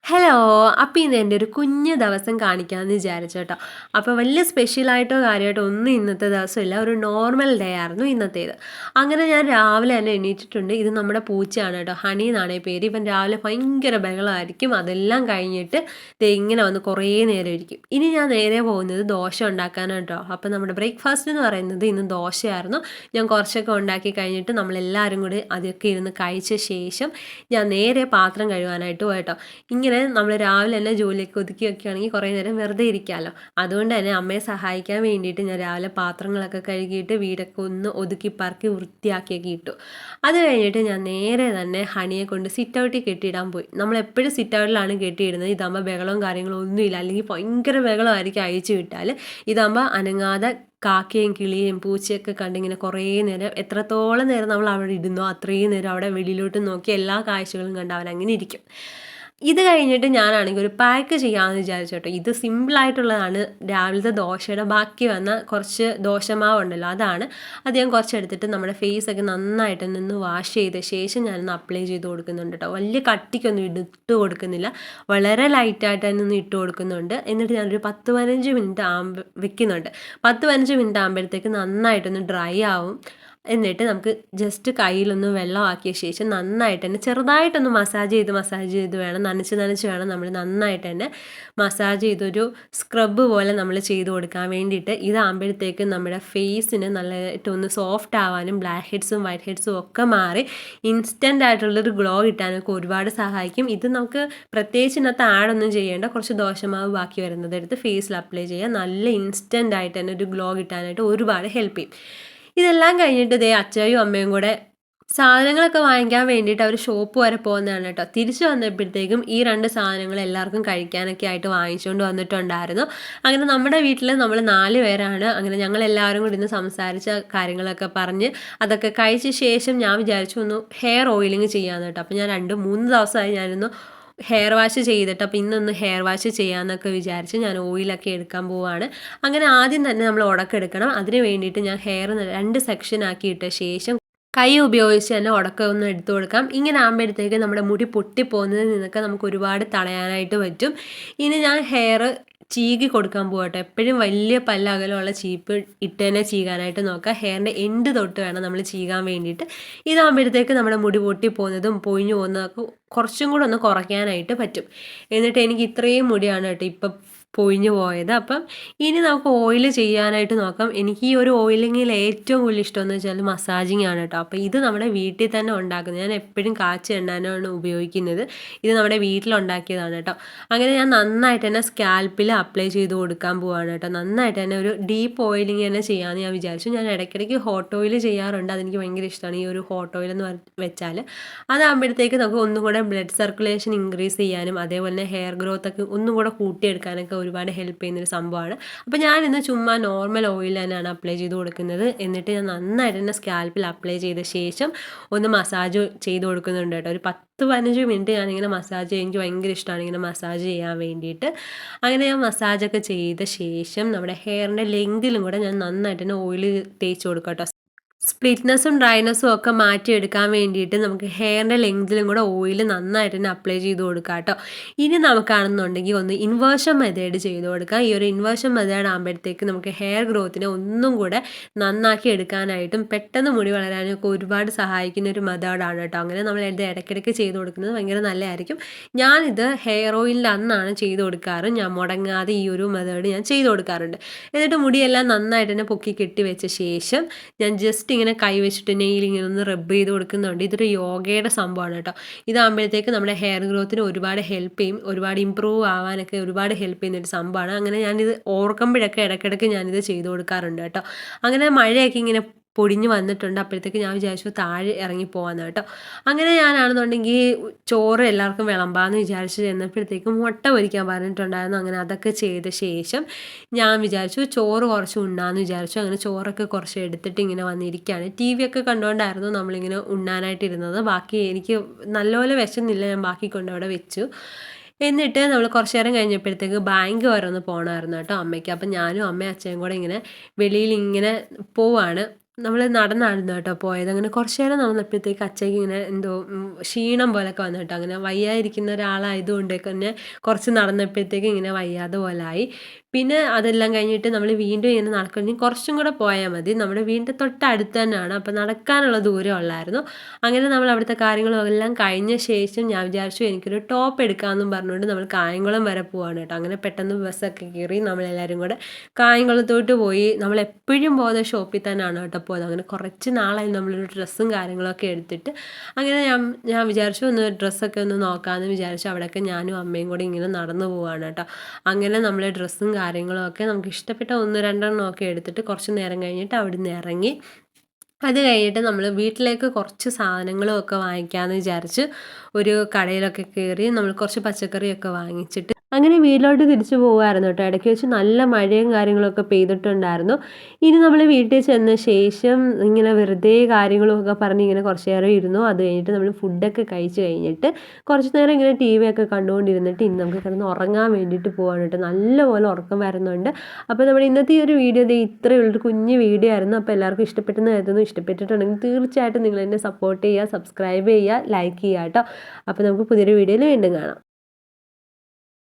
Hello! അപ്പോൾ ഇന്ന് എൻ്റെ ഒരു കുഞ്ഞു ദിവസം കാണിക്കാമെന്ന് വിചാരിച്ചു കേട്ടോ. അപ്പോൾ വലിയ സ്പെഷ്യലായിട്ടോ കാര്യമായിട്ടോ ഒന്നും ഇന്നത്തെ ദിവസമില്ല. ഒരു നോർമൽ ഡേ ആയിരുന്നു ഇന്നത്തേത്. അങ്ങനെ ഞാൻ രാവിലെ തന്നെ എണീറ്റിട്ടുണ്ട്. ഇത് നമ്മുടെ പൂച്ചയാണ് കേട്ടോ. ഹണി എന്നാണ് പേര്. ഇവൻ രാവിലെ ഭയങ്കര ബഹളമായിരിക്കും. അതെല്ലാം കഴിഞ്ഞിട്ട് ദേ ഇങ്ങനെ വന്ന് കുറേ നേരം ഇരിക്കും. ഇനി ഞാൻ നേരെ പോകുന്നത് ദോശ ഉണ്ടാക്കാനാണ് കേട്ടോ. അപ്പോൾ നമ്മുടെ ബ്രേക്ക്ഫാസ്റ്റ് എന്ന് പറയുന്നത് ഇന്ന് ദോശയായിരുന്നു. ഞാൻ കുറച്ചൊക്കെ ഉണ്ടാക്കി കഴിഞ്ഞിട്ട് നമ്മളെല്ലാവരും കൂടി അതൊക്കെ ഇരുന്ന് കഴിച്ച ശേഷം ഞാൻ നേരെ പാത്രം കഴുകാനായിട്ട് പോയി. ഇങ്ങനെ നമ്മൾ രാവിലെ തന്നെ ജോലിയൊക്കെ ഒതുക്കി വെക്കുകയാണെങ്കിൽ കുറേ നേരം വെറുതെ ഇരിക്കാമല്ലോ. അതുകൊണ്ട് തന്നെ അമ്മയെ സഹായിക്കാൻ വേണ്ടിയിട്ട് ഞാൻ രാവിലെ പാത്രങ്ങളൊക്കെ കഴുകിയിട്ട് വീടൊക്കെ ഒന്ന് ഒതുക്കി പറക്കി വൃത്തിയാക്കിയൊക്കെ ഇട്ടു. അത് കഴിഞ്ഞിട്ട് ഞാൻ നേരെ തന്നെ ഹണിയെ കൊണ്ട് സിറ്റ് ഔട്ടിൽ കെട്ടിയിടാൻ പോയി. നമ്മളെപ്പോഴും സിറ്റ് ഔട്ടിലാണ് കെട്ടിയിടുന്നത്. ഇതാകുമ്പോൾ ബഹളവും കാര്യങ്ങളും ഒന്നുമില്ല. അല്ലെങ്കിൽ ഭയങ്കര ബഹളമായിരിക്കും അഴിച്ചു വിട്ടാൽ. ഇതാകുമ്പോൾ അനങ്ങാതെ കാക്കയും കിളിയും പൂച്ചയൊക്കെ കണ്ടിങ്ങനെ കുറേ നേരം എത്രത്തോളം നേരം നമ്മൾ അവിടെ ഇടുന്നോ അത്രയും നേരം അവിടെ വെളിയിലോട്ട് നോക്കി എല്ലാ കാഴ്ചകളും കണ്ട് അവൻ അങ്ങനെ ഇരിക്കും. ഇത് കഴിഞ്ഞിട്ട് ഞാനാണെങ്കിൽ ഒരു പാക്ക് ചെയ്യാമെന്ന് വിചാരിച്ചു കേട്ടോ. ഇത് സിമ്പിളായിട്ടുള്ളതാണ്. രാവിലത്തെ ദോശയുടെ ബാക്കി വന്ന കുറച്ച് ദോശമാവുണ്ടല്ലോ അതാണ്. അത് ഞാൻ കുറച്ചെടുത്തിട്ട് നമ്മുടെ ഫേസൊക്കെ നന്നായിട്ടൊന്ന് വാഷ് ചെയ്ത ശേഷം ഞാനൊന്ന് അപ്ലൈ ചെയ്ത് കൊടുക്കുന്നുണ്ട് കേട്ടോ. വലിയ കട്ടിക്കൊന്നും ഇട്ട് കൊടുക്കുന്നില്ല. വളരെ ലൈറ്റായിട്ട് തന്നെ ഒന്ന് ഇട്ട് കൊടുക്കുന്നുണ്ട്. എന്നിട്ട് ഞാനൊരു 10-15 മിനിറ്റ് വെക്കുന്നുണ്ട്. 10-15 മിനിറ്റ് ആകുമ്പോഴത്തേക്ക് നന്നായിട്ടൊന്ന് ഡ്രൈ ആവും. എന്നിട്ട് നമുക്ക് ജസ്റ്റ് കയ്യിലൊന്ന് വെള്ളമാക്കിയ ശേഷം നന്നായിട്ട് തന്നെ ചെറുതായിട്ടൊന്ന് മസാജ് ചെയ്ത് വേണം, നനച്ച് വേണം നമ്മൾ നന്നായിട്ട് തന്നെ മസാജ് ചെയ്തൊരു സ്ക്രബ് പോലെ നമ്മൾ ചെയ്ത് കൊടുക്കാൻ വേണ്ടിയിട്ട്. ഇതാകുമ്പോഴത്തേക്കും നമ്മുടെ ഫേസിന് നല്ലതായിട്ടൊന്ന് സോഫ്റ്റ് ആവാനും ബ്ലാക്ക് ഹെഡ്സും വൈറ്റ് ഹെഡ്സും ഒക്കെ മാറി ഇൻസ്റ്റൻ്റ് ആയിട്ടുള്ളൊരു ഗ്ലോ കിട്ടാനൊക്കെ ഒരുപാട് സഹായിക്കും. ഇത് നമുക്ക് പ്രത്യേകിച്ച് ഇന്നത്തെ ആഡൊന്നും ചെയ്യേണ്ട. കുറച്ച് ദോശമാവ് ബാക്കി വരുന്നത് എടുത്ത് ഫേസിൽ അപ്ലൈ ചെയ്യുക. നല്ല ഇൻസ്റ്റൻ്റ് ആയിട്ട് തന്നെ ഒരു ഗ്ലോ കിട്ടാനായിട്ട് ഒരുപാട് ഹെൽപ്പ് ചെയ്യും. ഇതെല്ലാം കഴിഞ്ഞിട്ട് ദേ അച്ചായും അമ്മയും കൂടെ സാധനങ്ങളൊക്കെ വാങ്ങിക്കാൻ വേണ്ടിയിട്ട് അവർ ഷോപ്പ് വരെ പോകുന്നതാണ് കേട്ടോ. തിരിച്ചു വന്നപ്പോഴത്തേക്കും ഈ 2 സാധനങ്ങൾ എല്ലാവർക്കും കഴിക്കാനൊക്കെ ആയിട്ട് വാങ്ങിച്ചുകൊണ്ട് വന്നിട്ടുണ്ടായിരുന്നു. അങ്ങനെ നമ്മുടെ വീട്ടിൽ നമ്മൾ 4 പേരാണ്. അങ്ങനെ ഞങ്ങളെല്ലാവരും കൂടി ഇന്ന് സംസാരിച്ച കാര്യങ്ങളൊക്കെ പറഞ്ഞ് അതൊക്കെ കഴിച്ച ശേഷം ഞാൻ വിചാരിച്ചു ഒന്ന് ഹെയർ ഓയിലിങ് ചെയ്യാമെന്ന് കേട്ടോ. അപ്പോൾ ഞാൻ 2-3 ദിവസമായി ഞാനൊന്ന് ഹെയർ വാഷ് ചെയ്തിട്ട് അപ്പോൾ ഇന്നൊന്ന് ഹെയർ വാഷ് ചെയ്യാമെന്നൊക്കെ വിചാരിച്ച് ഞാൻ ഓയിലൊക്കെ എടുക്കാൻ പോവുകയാണ്. അങ്ങനെ ആദ്യം തന്നെ നമ്മൾ ഉടക്കെടുക്കണം. അതിന് വേണ്ടിയിട്ട് ഞാൻ ഹെയർ 2 സെക്ഷൻ ആക്കിയിട്ട ശേഷം കൈ ഉപയോഗിച്ച് തന്നെ ഉടക്കം ഒന്ന് എടുത്തു കൊടുക്കാം. ഇങ്ങനെ ആകുമ്പോഴത്തേക്ക് നമ്മുടെ മുടി പൊട്ടിപ്പോകുന്നതിൽ നിന്നൊക്കെ നമുക്ക് ഒരുപാട് തടയാനായിട്ട് പറ്റും. ഇനി ഞാൻ ഹെയർ ചീകി കൊടുക്കാൻ പോകട്ടെ. എപ്പോഴും വലിയ പല്ലകലമുള്ള ചീപ്പ് ഇട്ട് തന്നെ ചീകാനായിട്ട് നോക്കുക. ഹെയറിൻ്റെ എൻഡ് തൊട്ട് വേണം നമ്മൾ ചീകാൻ വേണ്ടിയിട്ട്. ഇതാകുമ്പോഴത്തേക്ക് നമ്മുടെ മുടി പൊട്ടിപ്പോകുന്നതും പൊഴിഞ്ഞു പോകുന്നതൊക്കെ കുറച്ചും കൂടെ ഒന്ന് കുറയ്ക്കാനായിട്ട് പറ്റും. എന്നിട്ട് എനിക്ക് ഇത്രയും മുടിയാണ് കേട്ടോ ഇപ്പം പൊഴിഞ്ഞു പോയത്. അപ്പം ഇനി നമുക്ക് ഓയിൽ ചെയ്യാനായിട്ട് നോക്കാം. എനിക്ക് ഈ ഒരു ഓയിലിങ്ങിൽ ഏറ്റവും കൂടുതൽ ഇഷ്ടമെന്ന് വെച്ചാൽ മസാജിങ് ആണ് കേട്ടോ. അപ്പോൾ ഇത് നമ്മുടെ വീട്ടിൽ തന്നെ ഉണ്ടാക്കുന്നത്. ഞാൻ എപ്പോഴും കാച്ചിയ എണ്ണയാണ് ഉപയോഗിക്കുന്നത്. ഇത് നമ്മുടെ വീട്ടിലുണ്ടാക്കിയതാണ് കേട്ടോ. അങ്ങനെ ഞാൻ നന്നായിട്ട് തന്നെ സ്കാൽപ്പിൽ അപ്ലൈ ചെയ്ത് കൊടുക്കാൻ പോവാണ് കേട്ടോ. നന്നായിട്ട് തന്നെ ഒരു ഡീപ്പ് ഓയിലിങ് തന്നെ ചെയ്യാമെന്ന് ഞാൻ വിചാരിച്ചു. ഞാൻ ഇടയ്ക്കിടയ്ക്ക് ഹോട്ട് ഓയിൽ ചെയ്യാറുണ്ട്. അതെനിക്ക് ഭയങ്കര ഇഷ്ടമാണ് ഈ ഒരു ഹോട്ട് ഓയിൽ എന്ന് വെച്ചാൽ. അതാകുമ്പോഴത്തേക്ക് നമുക്ക് ഒന്നും കൂടെ ബ്ലഡ് സർക്കുലേഷൻ ഇൻക്രീസ് ചെയ്യാനും അതേപോലെ തന്നെ ഹെയർ ഗ്രോത്ത് ഒക്കെ ഒന്നും കൂടെ കൂട്ടിയെടുക്കാനൊക്കെ ഒരുപാട് ഹെൽപ്പ് ചെയ്യുന്നൊരു സംഭവമാണ്. അപ്പോൾ ഞാനിന്ന് ചുമ്മാ നോർമൽ ഓയിൽ തന്നെയാണ് അപ്ലൈ ചെയ്ത് കൊടുക്കുന്നത്. എന്നിട്ട് ഞാൻ നന്നായിട്ട് തന്നെ സ്കാൽപ്പിൽ അപ്ലൈ ചെയ്ത ശേഷം ഒന്ന് മസാജ് ചെയ്ത് കൊടുക്കുന്നുണ്ട് കേട്ടോ. ഒരു 10-15 മിനിറ്റ് ഞാനിങ്ങനെ മസാജ് ചെയ്യും. എനിക്ക് ഭയങ്കര ഇഷ്ടമാണ് ഇങ്ങനെ മസാജ് ചെയ്യാൻ വേണ്ടിയിട്ട്. അങ്ങനെ ഞാൻ മസാജൊക്കെ ചെയ്ത ശേഷം നമ്മുടെ ഹെയറിൻ്റെ ലെങ്തിലും കൂടെ ഞാൻ നന്നായിട്ട് തന്നെ ഓയിൽ തേച്ച് കൊടുക്കാം കേട്ടോ. സ്പ്ലിറ്റ്നെസ്സും ഡ്രൈനെസ്സും ഒക്കെ മാറ്റിയെടുക്കാൻ വേണ്ടിയിട്ട് നമുക്ക് ഹെയറിൻ്റെ ലെങ്തിലും കൂടെ ഓയിൽ നന്നായിട്ട് തന്നെ അപ്ലൈ ചെയ്ത് കൊടുക്കാം കേട്ടോ. ഇനി നമുക്കാണെന്നുണ്ടെങ്കിൽ ഒന്ന് ഇൻവേർഷൻ മെത്തേഡ് ചെയ്ത് കൊടുക്കാം. ഈ ഒരു ഇൻവേർഷൻ മെത്തേഡ് ആകുമ്പോഴത്തേക്ക് നമുക്ക് ഹെയർ ഗ്രോത്തിനെ ഒന്നും കൂടെ നന്നാക്കി എടുക്കാനായിട്ടും പെട്ടെന്ന് മുടി വളരാനും ഒക്കെ ഒരുപാട് സഹായിക്കുന്ന ഒരു മെത്തേഡാണ് കേട്ടോ. അങ്ങനെ നമ്മൾ ഇത് ഇടയ്ക്കിടയ്ക്ക് ചെയ്ത് കൊടുക്കുന്നത് ഭയങ്കര നല്ലതായിരിക്കും. ഞാനിത് ഹെയർ ഓയിലിൻ്റെ അന്നാണ് ചെയ്ത് കൊടുക്കാറ്. ഞാൻ മുടങ്ങാതെ ഈ ഒരു മെത്തേഡ് ഞാൻ ചെയ്ത് കൊടുക്കാറുണ്ട്. എന്നിട്ട് മുടിയെല്ലാം നന്നായിട്ട് തന്നെ പൊക്കി കെട്ടി വെച്ച ശേഷം ഞാൻ ജസ്റ്റ് ഇങ്ങനെ കൈ വെച്ചിട്ട് നെയിൽ ഇങ്ങനെ ഒന്ന് റബ്ബ് ചെയ്ത് കൊടുക്കുന്നുണ്ട്. ഇതൊരു യോഗയുടെ സംഭവമാണ് കേട്ടോ. ഇതാകുമ്പോഴത്തേക്ക് നമ്മുടെ ഹെയർ ഗ്രോത്തിന് ഒരുപാട് ഹെൽപ്പ് ചെയ്യും. ഒരുപാട് ഇമ്പ്രൂവ് ആവാനൊക്കെ ഒരുപാട് ഹെൽപ്പ് ചെയ്യുന്നൊരു സംഭവമാണ്. അങ്ങനെ ഞാനിത് ഓർക്കുമ്പോഴൊക്കെ ഇടയ്ക്കിടയ്ക്ക് ഞാനിത് ചെയ്ത് കൊടുക്കാറുണ്ട് കേട്ടോ. അങ്ങനെ മഴയൊക്കെ ഇങ്ങനെ പൊടിഞ്ഞ് വന്നിട്ടുണ്ട്. അപ്പോഴത്തേക്ക് ഞാൻ വിചാരിച്ചു താഴെ ഇറങ്ങി പോകാമെന്ന് കേട്ടോ. അങ്ങനെ ഞാനാണെന്നുണ്ടെങ്കിൽ ചോറ് എല്ലാവർക്കും വിളമ്പാമെന്ന് വിചാരിച്ച് ചെന്നപ്പോഴത്തേക്കും മുട്ട പൊരിക്കാൻ പറഞ്ഞിട്ടുണ്ടായിരുന്നു. അങ്ങനെ അതൊക്കെ ചെയ്ത ശേഷം ഞാൻ വിചാരിച്ചു ചോറ് കുറച്ച് ഉണ്ണാമെന്ന് വിചാരിച്ചു. അങ്ങനെ ചോറൊക്കെ കുറച്ച് എടുത്തിട്ട് ഇങ്ങനെ വന്നിരിക്കുകയാണ്. ടി വി ഒക്കെ കണ്ടുകൊണ്ടായിരുന്നു നമ്മളിങ്ങനെ ഉണ്ണാനായിട്ടിരുന്നത്. ബാക്കി എനിക്ക് നല്ലപോലെ വിശന്നില്ല. ഞാൻ ബാക്കി കൊണ്ടവിടെ വെച്ചു. എന്നിട്ട് നമ്മൾ കുറച്ച് നേരം കഴിഞ്ഞപ്പോഴത്തേക്ക് ബാങ്ക് വരെ ഒന്ന് പോകണമായിരുന്നു കേട്ടോ അമ്മയ്ക്ക്. അപ്പം ഞാനും അമ്മയും അച്ഛനും കൂടെ ഇങ്ങനെ വെളിയിൽ ഇങ്ങനെ പോവാണ്. നമ്മൾ നടന്നായിരുന്നു കേട്ടോ പോയത്. അങ്ങനെ കുറച്ച് നേരം നടന്നപ്പോഴത്തേക്ക് അച്ചയ്ക്ക് ഇങ്ങനെ എന്തോ ക്ഷീണം പോലൊക്കെ വന്നു കേട്ടോ. അങ്ങനെ വയ്യാതിരിക്കുന്ന ഒരാളായതുകൊണ്ട് തന്നെ കുറച്ച് നടന്നപ്പോഴത്തേക്ക് ഇങ്ങനെ വയ്യാതെ പോലായി. പിന്നെ അതെല്ലാം കഴിഞ്ഞിട്ട് നമ്മൾ വീണ്ടും ഇങ്ങനെ നടക്കണം. കുറച്ചും കൂടെ പോയാൽ മതി. നമ്മുടെ വീടിൻ്റെ തൊട്ടടുത്ത് തന്നെയാണ്. അപ്പോൾ നടക്കാനുള്ള ദൂരം ഉള്ളായിരുന്നു. അങ്ങനെ നമ്മൾ അവിടുത്തെ കാര്യങ്ങളും എല്ലാം കഴിഞ്ഞ ശേഷം ഞാൻ വിചാരിച്ചു എനിക്കൊരു ടോപ്പ് എടുക്കാമെന്നും പറഞ്ഞുകൊണ്ട് നമ്മൾ കായംകുളം വരെ പോവാണ് കേട്ടോ. അങ്ങനെ പെട്ടെന്ന് ബസ്സൊക്കെ കയറി നമ്മളെല്ലാവരും കൂടെ കായംകുളത്തോട്ട് പോയി. നമ്മളെപ്പോഴും പോകുന്ന ഷോപ്പിൽ തന്നെയാണ് കേട്ടോ പോയത്. അങ്ങനെ കുറച്ച് നാളായി നമ്മളൊരു ഡ്രസ്സും കാര്യങ്ങളൊക്കെ എടുത്തിട്ട്. അങ്ങനെ ഞാൻ വിചാരിച്ചു ഒന്ന് ഡ്രസ്സൊക്കെ ഒന്ന് നോക്കാമെന്ന് വിചാരിച്ചു. അവിടെയൊക്കെ ഞാനും അമ്മയും കൂടി ഇങ്ങനെ നടന്നു പോവാണ് കേട്ടോ. അങ്ങനെ നമ്മൾ ഡ്രസ്സും കാര്യങ്ങളും ഒക്കെ നമുക്ക് ഇഷ്ടപ്പെട്ട 1, 2 ഒക്കെ എടുത്തിട്ട് കുറച്ച് നേരം കഴിഞ്ഞിട്ട് അവിടുന്ന് ഇറങ്ങി. അത് കഴിഞ്ഞിട്ട് നമ്മൾ വീട്ടിലേക്ക് കുറച്ച് സാധനങ്ങളും ഒക്കെ വാങ്ങിക്കാമെന്ന് വിചാരിച്ച് ഒരു കടയിലൊക്കെ കയറി നമ്മൾ കുറച്ച് പച്ചക്കറിയൊക്കെ വാങ്ങിച്ചിട്ട് അങ്ങനെ വീട്ടിലോട്ട് തിരിച്ചു പോകുമായിരുന്നു കേട്ടോ. ഇടയ്ക്ക് വെച്ച് നല്ല മഴയും കാര്യങ്ങളൊക്കെ പെയ്തിട്ടുണ്ടായിരുന്നു. ഇനി നമ്മൾ വീട്ടിൽ ചെന്ന ശേഷം ഇങ്ങനെ വെറുതെ കാര്യങ്ങളൊക്കെ പറഞ്ഞ് ഇങ്ങനെ കുറച്ച് നേരം ഇരുന്നു. അത് കഴിഞ്ഞിട്ട് നമ്മൾ ഫുഡൊക്കെ കഴിച്ച് കഴിഞ്ഞിട്ട് കുറച്ച് നേരം ഇങ്ങനെ ടി വി ഒക്കെ കണ്ടുകൊണ്ടിരുന്നിട്ട് ഇനി നമുക്ക് കിടന്ന് ഉറങ്ങാൻ വേണ്ടിയിട്ട് പോവാണ് കേട്ടോ. നല്ലപോലെ ഉറക്കം വരുന്നുണ്ട്. അപ്പോൾ നമ്മുടെ ഇന്നത്തെ ഈ ഒരു വീഡിയോ ഇത്രയേ ഉള്ളൂ. ഒരു കുഞ്ഞ് വീഡിയോ ആയിരുന്നു. അപ്പോൾ എല്ലാവർക്കും ഇഷ്ടപ്പെട്ടെന്ന് കരുതുന്നു. ഇഷ്ടപ്പെട്ടിട്ടുണ്ടെങ്കിൽ തീർച്ചയായിട്ടും നിങ്ങൾ എന്നെ സപ്പോർട്ട് ചെയ്യുക, സബ്സ്ക്രൈബ് ചെയ്യുക, ലൈക്ക് ചെയ്യുക കേട്ടോ. അപ്പോൾ നമുക്ക് പുതിയൊരു വീഡിയോയിൽ വീണ്ടും കാണാം.